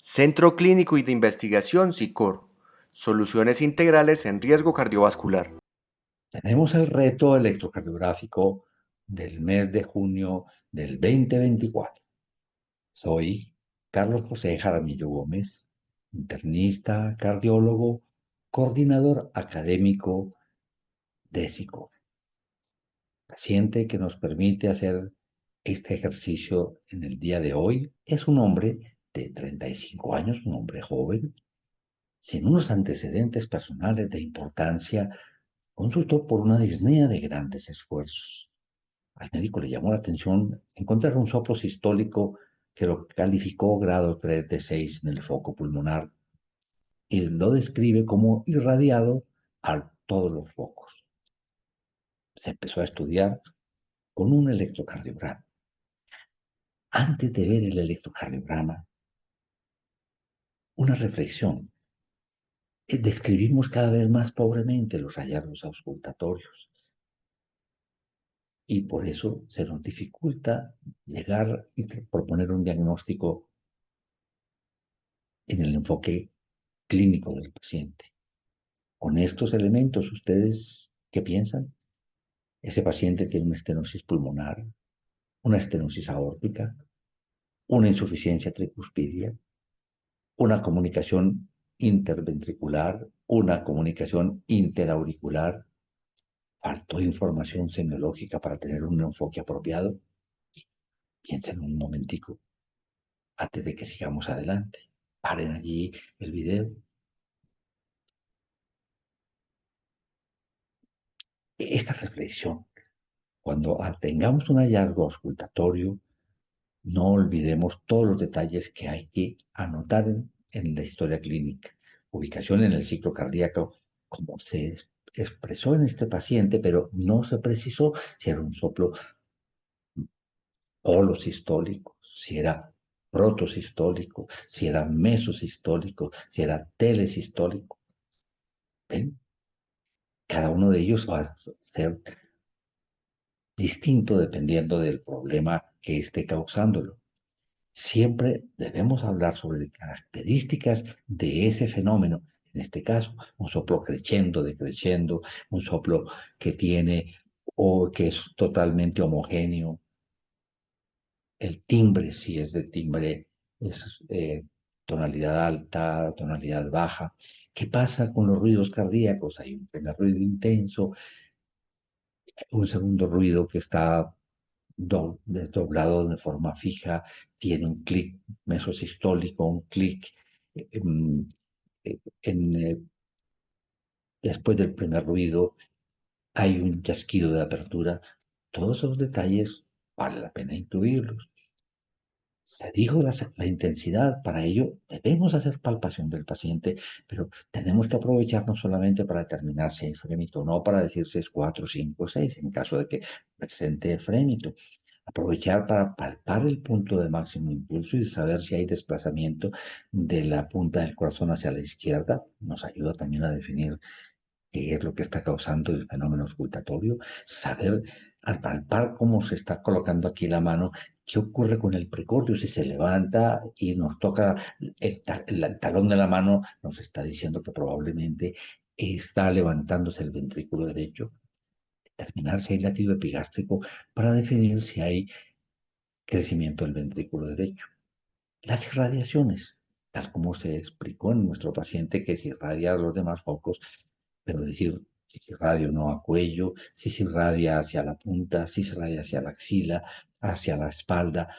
Centro Clínico y de Investigación SICOR. Soluciones integrales en riesgo cardiovascular. Tenemos el reto electrocardiográfico del mes de junio del 2024. Soy Carlos José Jaramillo Gómez, internista, cardiólogo, coordinador académico de SICOR. Paciente que nos permite hacer este ejercicio en el día de hoy es un hombre de 35 años, un hombre joven, sin unos antecedentes personales de importancia, consultó por una disnea de grandes esfuerzos. Al médico le llamó la atención encontrar un soplo sistólico que lo calificó grado 3 de 6 en el foco pulmonar y lo describe como irradiado a todos los focos. Se empezó a estudiar con un electrocardiograma. Antes de ver el electrocardiograma, una reflexión. Describimos cada vez más pobremente los hallazgos auscultatorios y por eso se nos dificulta llegar y proponer un diagnóstico en el enfoque clínico del paciente. Con estos elementos, ¿ustedes qué piensan? Ese paciente tiene una estenosis pulmonar, una estenosis aórtica, una insuficiencia tricuspidia, una comunicación interventricular, una comunicación interauricular. ¿Faltó información semiológica para tener un enfoque apropiado? Piensen un momentico antes de que sigamos adelante. Paren allí el video. Esta reflexión, cuando tengamos un hallazgo auscultatorio, no olvidemos todos los detalles que hay que anotar en la historia clínica. Ubicación en el ciclo cardíaco, como se expresó en este paciente, pero no se precisó si era un soplo holosistólico, si era protosistólico, si era mesosistólico, si era telesistólico. ¿Ven? Cada uno de ellos va a ser distinto dependiendo del problema que esté causándolo. Siempre debemos hablar sobre características de ese fenómeno. En este caso, un soplo crescendo, decreciendo, un soplo que tiene o que es totalmente homogéneo. El timbre, si es de timbre, es tonalidad alta, tonalidad baja. ¿Qué pasa con los ruidos cardíacos? Hay un primer ruido intenso, un segundo ruido que está desdoblado de forma fija, tiene un clic mesosistólico, un clic en, en, después del primer ruido, hay un chasquido de apertura. Todos esos detalles vale la pena incluirlos. Se dijo la intensidad, para ello debemos hacer palpación del paciente, pero tenemos que aprovechar no solamente para determinar si hay frémito, no para decir si es 4, 5, 6, en caso de que presente frémito. Aprovechar para palpar el punto de máximo impulso y saber si hay desplazamiento de la punta del corazón hacia la izquierda. Nos ayuda también a definir qué es lo que está causando el fenómeno auscultatorio, saber al palpar cómo se está colocando aquí la mano, qué ocurre con el precordio, si se levanta y nos toca el talón de la mano, nos está diciendo que probablemente está levantándose el ventrículo derecho, determinar si hay latido epigástrico para definir si hay crecimiento del ventrículo derecho. Las irradiaciones, tal como se explicó en nuestro paciente que se irradia a los demás focos, pero decir si se irradia o no a cuello, si se irradia hacia la punta, si se irradia hacia la axila, hacia la espalda.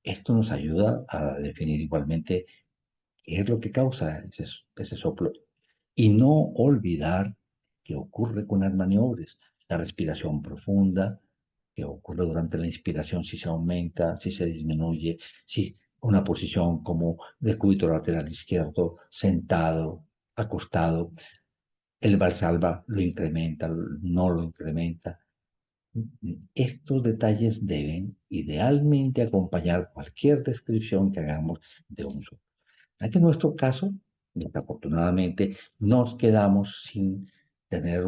Esto nos ayuda a definir igualmente qué es lo que causa ese soplo. Y no olvidar qué ocurre con las maniobras, la respiración profunda, que ocurre durante la inspiración, si se aumenta, si se disminuye, si una posición como de cúbito lateral izquierdo, sentado, acostado, el valsalva lo incrementa, no lo incrementa. Estos detalles deben idealmente acompañar cualquier descripción que hagamos de un soplo. En nuestro caso, desafortunadamente, nos quedamos sin tener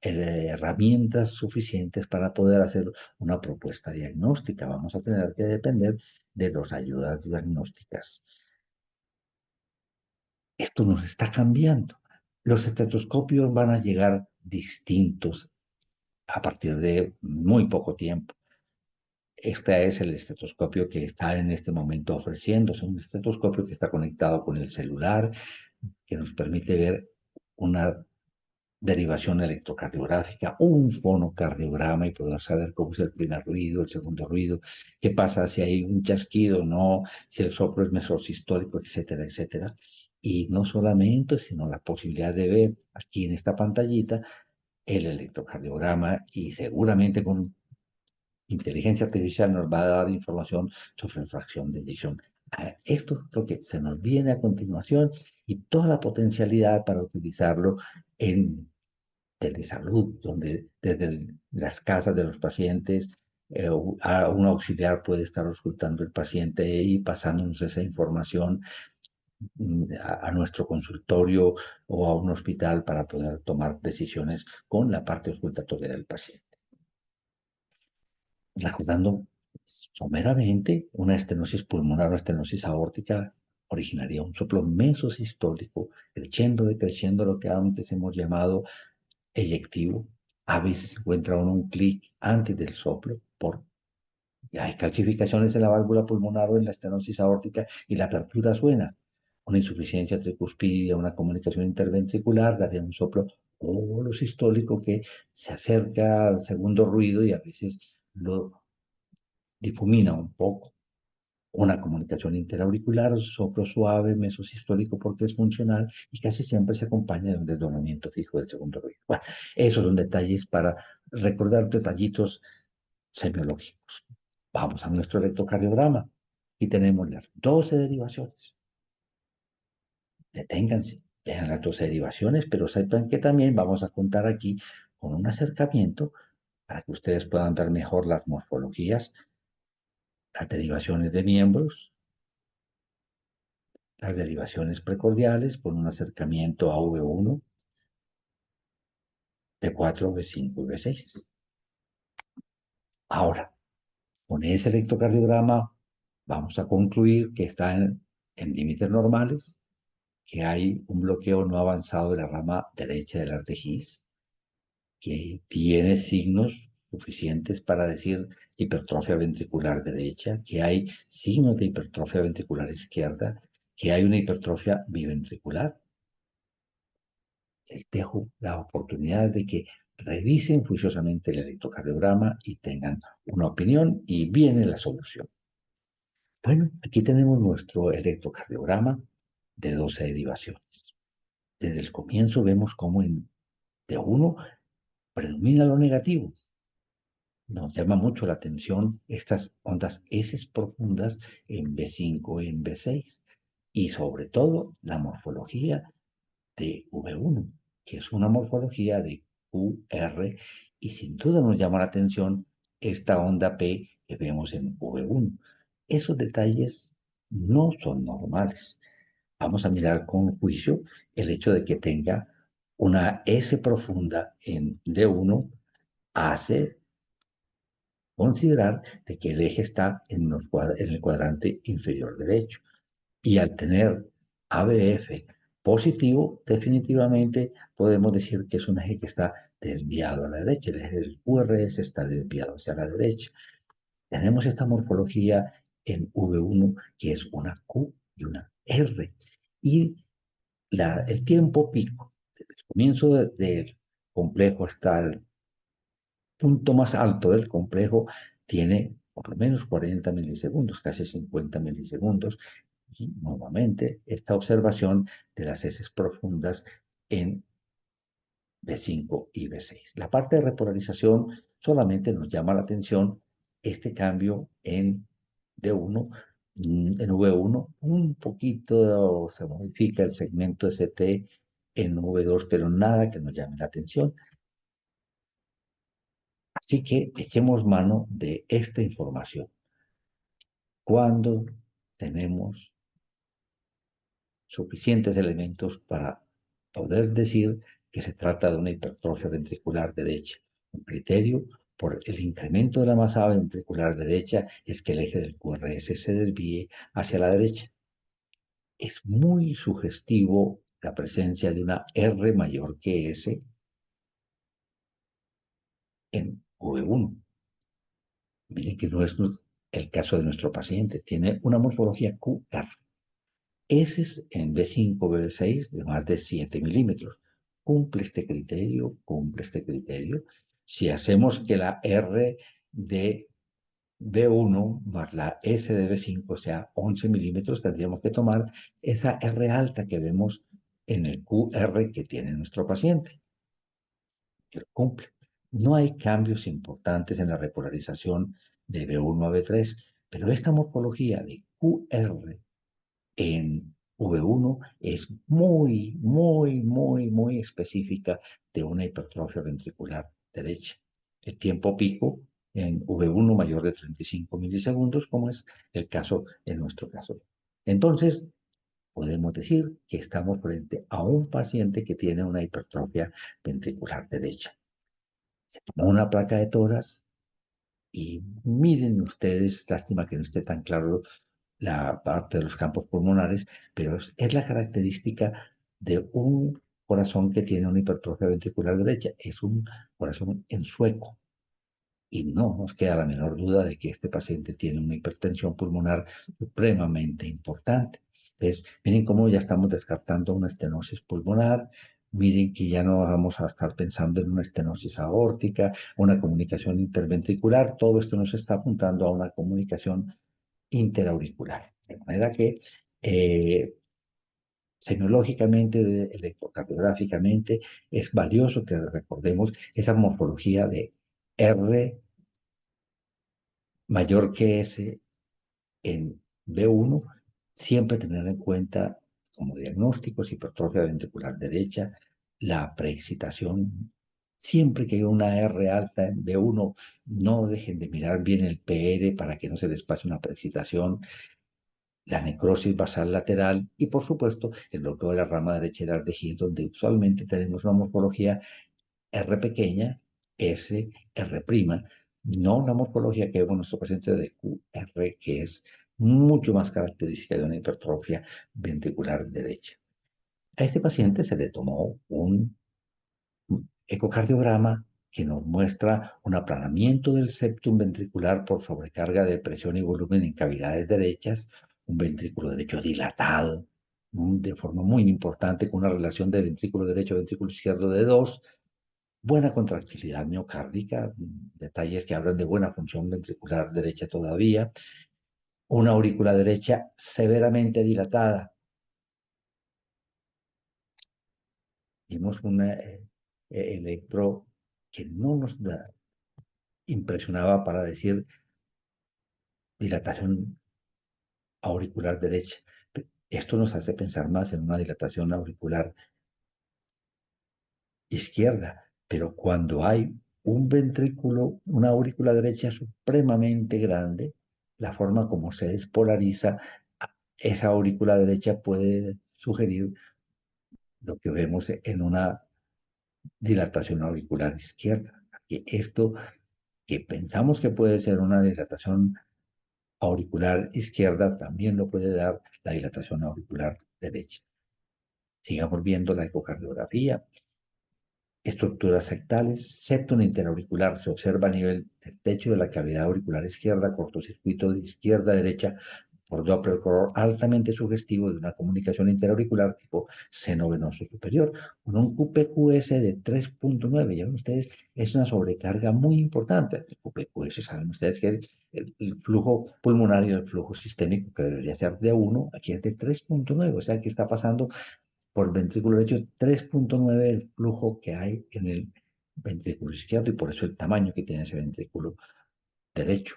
herramientas suficientes para poder hacer una propuesta diagnóstica. Vamos a tener que depender de las ayudas diagnósticas. Esto nos está cambiando. Los estetoscopios van a llegar distintos a partir de muy poco tiempo. Este es el estetoscopio que está en este momento ofreciéndose, un estetoscopio que está conectado con el celular, que nos permite ver una derivación electrocardiográfica, un fonocardiograma y poder saber cómo es el primer ruido, el segundo ruido, qué pasa si hay un chasquido, no, si el soplo es mesosistólico, etcétera, etcétera. Y no solamente, sino la posibilidad de ver aquí en esta pantallita el electrocardiograma y seguramente con inteligencia artificial nos va a dar información sobre fracción de eyección. Esto es lo que se nos viene a continuación y toda la potencialidad para utilizarlo en telesalud, donde desde las casas de los pacientes a un auxiliar puede estar auscultando el paciente y pasándonos esa información a nuestro consultorio o a un hospital para poder tomar decisiones con la parte auscultatoria del paciente. Recordando someramente, una estenosis pulmonar o estenosis aórtica originaría un soplo mesosistólico, decreciendo lo que antes hemos llamado eyectivo. A veces se encuentra un clic antes del soplo por hay calcificaciones en la válvula pulmonar o en la estenosis aórtica y la apertura suena. Una insuficiencia tricuspidia, una comunicación interventricular daría un soplo sistólico que se acerca al segundo ruido y a veces lo difumina un poco. Una comunicación interauricular, soplo suave, mesosistólico porque es funcional y casi siempre se acompaña de un desdoblamiento fijo del segundo ruido. Bueno, esos son detalles para recordar detallitos semiológicos. Vamos a nuestro electrocardiograma y tenemos las 12 derivaciones. Deténganse, vean las 12 derivaciones, pero sepan que también vamos a contar aquí con un acercamiento para que ustedes puedan ver mejor las morfologías, las derivaciones de miembros, las derivaciones precordiales con un acercamiento a V1, V4, V5 y V6. Ahora, con ese electrocardiograma vamos a concluir que está en límites normales, que hay un bloqueo no avanzado de la rama derecha del artejiz, que tiene signos suficientes para decir hipertrofia ventricular derecha, que hay signos de hipertrofia ventricular izquierda, que hay una hipertrofia biventricular. Les dejo la oportunidad de que revisen juiciosamente el electrocardiograma y tengan una opinión y viene la solución. Bueno, aquí tenemos nuestro electrocardiograma de 12 derivaciones. Desde el comienzo vemos cómo de uno predomina lo negativo. Nos llama mucho la atención estas ondas S profundas en B5, en B6 y sobre todo la morfología de V1, que es una morfología de QR y sin duda nos llama la atención esta onda P que vemos en V1. Esos detalles no son normales. Vamos a mirar con juicio el hecho de que tenga una S profunda en D1 hace considerar de que el eje está en el cuadrante inferior derecho. Y al tener ABF positivo, definitivamente podemos decir que es un eje que está desviado a la derecha. El eje del QRS está desviado hacia la derecha. Tenemos esta morfología en V1 que es una Q y una R. Y el tiempo pico, desde el comienzo del complejo hasta el punto más alto del complejo, tiene por lo menos 40 milisegundos, casi 50 milisegundos. Y nuevamente esta observación de las heces profundas en B5 y B6. La parte de repolarización solamente nos llama la atención este cambio en D1, en V1, un poquito se modifica el segmento ST en V2, pero nada que nos llame la atención. Así que echemos mano de esta información. Cuando tenemos suficientes elementos para poder decir que se trata de una hipertrofia ventricular derecha. Un criterio por el incremento de la masa ventricular derecha es que el eje del QRS se desvíe hacia la derecha. Es muy sugestivo la presencia de una R mayor que S en V1. Miren que no es el caso de nuestro paciente, tiene una morfología QR. Ese es en B5, B6 de más de 7 milímetros. Cumple este criterio, cumple este criterio. Si hacemos que la R de B1 más la S de B5 sea 11 milímetros, tendríamos que tomar esa R alta que vemos en el QR que tiene nuestro paciente, que lo cumple. No hay cambios importantes en la repolarización de B1 a B3, pero esta morfología de QR en V1 es muy específica de una hipertrofia ventricular derecha. El tiempo pico en V1 mayor de 35 milisegundos, como es el caso en nuestro caso. Entonces, podemos decir que estamos frente a un paciente que tiene una hipertrofia ventricular derecha. Se tomó una placa de tórax y miren ustedes, lástima que no esté tan claro la parte de los campos pulmonares, pero es la característica de un corazón que tiene una hipertrofia ventricular derecha. Es un corazón en sueco. Y no nos queda la menor duda de que este paciente tiene una hipertensión pulmonar supremamente importante. Entonces, miren cómo ya estamos descartando una estenosis pulmonar, miren que ya no vamos a estar pensando en una estenosis aórtica, una comunicación interventricular, todo esto nos está apuntando a una comunicación interauricular. De manera que semiológicamente, electrocardiográficamente, es valioso que recordemos esa morfología de R mayor que S en B1, siempre tener en cuenta como diagnósticos hipertrofia ventricular derecha, la preexcitación. Siempre que hay una R alta en B1, no dejen de mirar bien el PR para que no se les pase una preexcitación, la necrosis basal lateral y, por supuesto, el bloqueo de la rama derecha del RDG, donde usualmente tenemos una morfología R pequeña, S, R', no una morfología que vemos en nuestro paciente de QR, que es mucho más característica de una hipertrofia ventricular derecha. A este paciente se le tomó un ecocardiograma que nos muestra un aplanamiento del septum ventricular por sobrecarga de presión y volumen en cavidades derechas, un ventrículo derecho dilatado, de forma muy importante, con una relación de ventrículo derecho a ventrículo izquierdo de 2, buena contractilidad miocárdica, detalles que hablan de buena función ventricular derecha todavía, una aurícula derecha severamente dilatada. Vimos un electro que no nos impresionaba para decir dilatación auricular derecha. Esto nos hace pensar más en una dilatación auricular izquierda, pero cuando hay un ventrículo, una aurícula derecha supremamente grande, la forma como se despolariza, esa aurícula derecha puede sugerir lo que vemos en una dilatación auricular izquierda. Que esto que pensamos que puede ser una dilatación auricular izquierda, también lo puede dar la dilatación auricular derecha. Sigamos viendo la ecocardiografía. Estructuras sectales, septum interauricular, se observa a nivel del techo de la cavidad auricular izquierda, cortocircuito de izquierda a derecha por Doppler color altamente sugestivo de una comunicación interauricular tipo seno venoso superior, con un QPQS de 3.9. Ya ven ustedes, es una sobrecarga muy importante. El QPQS, saben ustedes que el flujo pulmonario, el flujo sistémico que debería ser de 1, aquí es de 3.9, o sea que está pasando por el ventrículo derecho 3.9 el flujo que hay en el ventrículo izquierdo y por eso el tamaño que tiene ese ventrículo derecho.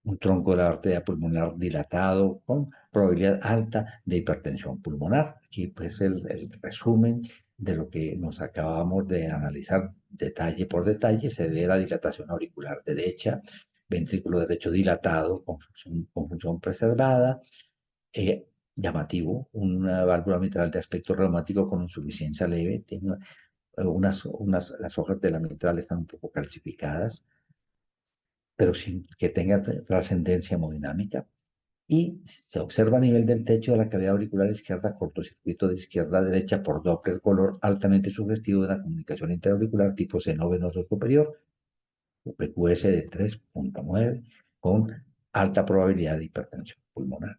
Un tronco de la arteria pulmonar dilatado con probabilidad alta de hipertensión pulmonar. Aquí pues el resumen de lo que nos acabamos de analizar detalle por detalle. Se ve la dilatación auricular derecha, ventrículo derecho dilatado con función preservada, llamativo, una válvula mitral de aspecto reumático con insuficiencia leve, tiene las hojas de la mitral están un poco calcificadas, pero sin que tenga trascendencia hemodinámica. y se observa a nivel del techo de la cavidad auricular izquierda cortocircuito de izquierda a derecha por Doppler color altamente sugestivo de la comunicación interauricular tipo seno venoso superior, UPQS de 3.9 con alta probabilidad de hipertensión pulmonar.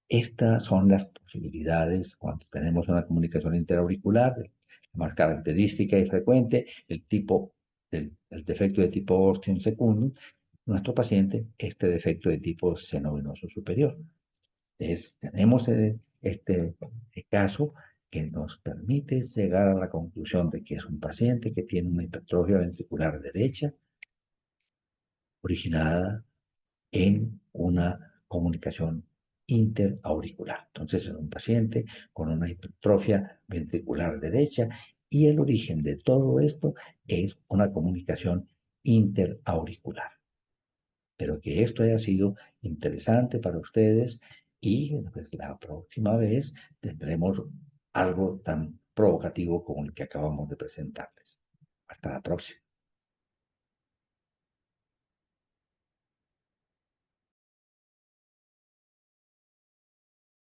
Estas son las posibilidades cuando tenemos una comunicación interauricular, la más característica y frecuente, el defecto de tipo Ostium secundum, nuestro paciente, este defecto de tipo seno venoso superior. Entonces, tenemos este caso que nos permite llegar a la conclusión de que es un paciente que tiene una hipertrofia ventricular derecha originada en una comunicación interauricular. Entonces, es un paciente con una hipertrofia ventricular derecha y el origen de todo esto es una comunicación interauricular. Espero que esto haya sido interesante para ustedes y pues, la próxima vez tendremos algo tan provocativo como el que acabamos de presentarles. Hasta la próxima.